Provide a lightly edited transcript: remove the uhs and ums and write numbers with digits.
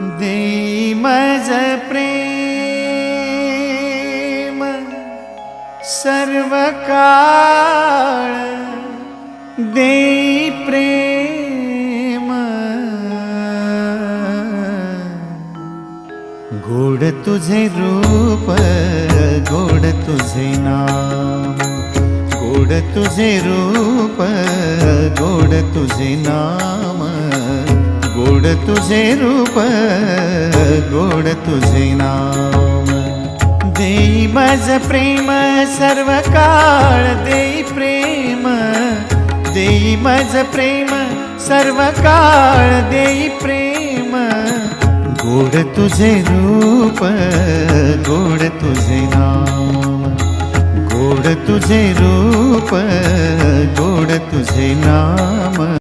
देई मज प्रेम सर्व काळ, देई प्रेम गोड तुझे रूप, गोड तुझे नाम, गोड तुझे रूप, गोड तुझे नाम, गोड तुझे रूप, गोड तुझे नाम। देई मज प्रेम सर्व काळ, देई प्रेम, देई मज प्रेम सर्व काळ, देई प्रेम गोड तुझे रूप, गोड तुझे नाम, गोड तुझे रूप, गोड तुझे नाम।